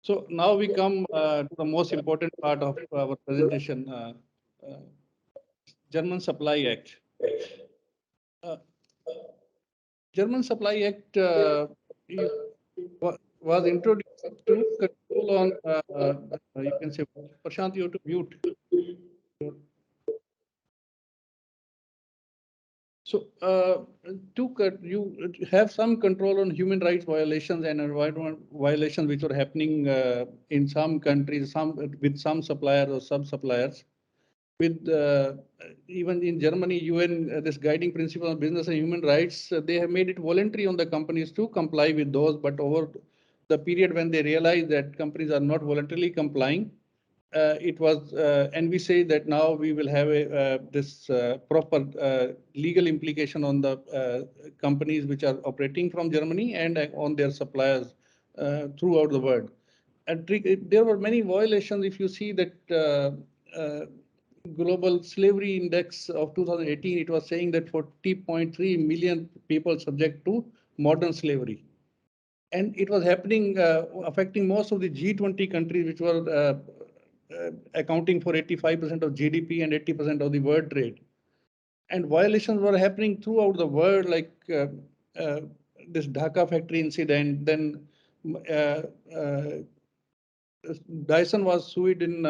So now we come to the most important part of our presentation, German Supply Act. Uh, German Supply Act was introduced to control on, you can say, Prashant, you have to mute. So you have some control on human rights violations and environment violations which are happening in some countries, some with some suppliers or sub-suppliers. With even in Germany, UN, this guiding principle on business and human rights, they have made it voluntary on the companies to comply with those. But over the period when they realize that companies are not voluntarily complying, it was, and we say that now we will have this proper legal implication on the companies which are operating from Germany and on their suppliers throughout the world. And there were many violations. If you see that Global Slavery Index of 2018, it was saying that 40.3 million people subject to modern slavery. And it was happening, affecting most of the G20 countries, which were accounting for 85% of GDP and 80% of the world trade. And violations were happening throughout the world, like this Dhaka factory incident. Then Dyson was sued in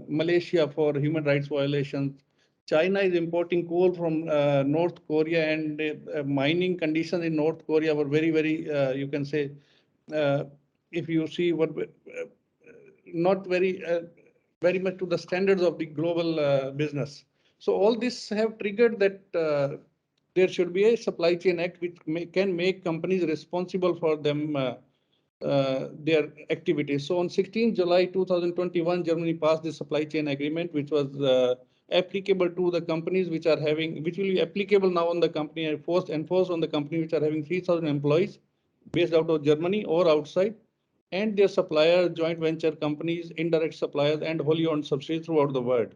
Malaysia for human rights violations. China is importing coal from North Korea, and mining conditions in North Korea were very, very, you can say, if you see what, not very, very much to the standards of the global business. So all this have triggered that there should be a supply chain act which can make companies responsible for them their activities. So on 16 July 2021, Germany passed the supply chain agreement, which was applicable to the companies which are having, which will be applicable now on the company and enforced on the company which are having 3,000 employees based out of Germany or outside, and their suppliers, joint venture companies, indirect suppliers, and wholly owned subsidiaries throughout the world.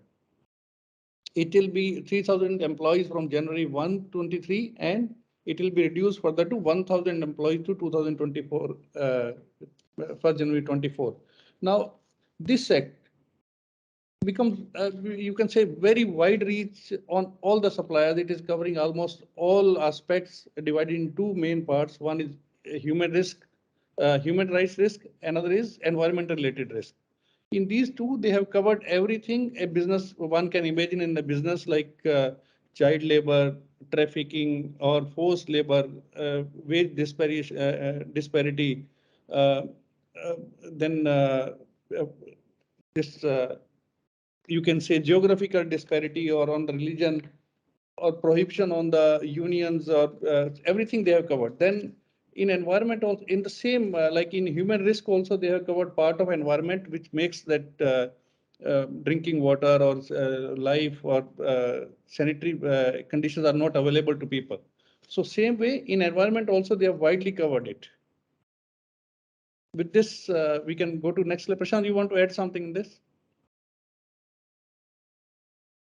It will be 3,000 employees from January 1, 23, and it will be reduced further to 1,000 employees to 2024, for January 24. Now, this act becomes, you can say, very wide reach on all the suppliers. It is covering almost all aspects, divided in two main parts. One is human risk, human rights risk. Another is environmental related risk. In these two, they have covered everything a business one can imagine in a business, like child labor, trafficking, or forced labor, wage disparity, uh, then this you can say geographical disparity, or on the religion, or prohibition on the unions, or everything they have covered. Then in environment also, in the same, like in human risk also, they have covered part of environment, which makes that drinking water or life or sanitary conditions are not available to people. So same way in environment also, they have widely covered it. With this, we can go to next slide. Prashant, you want to add something in this?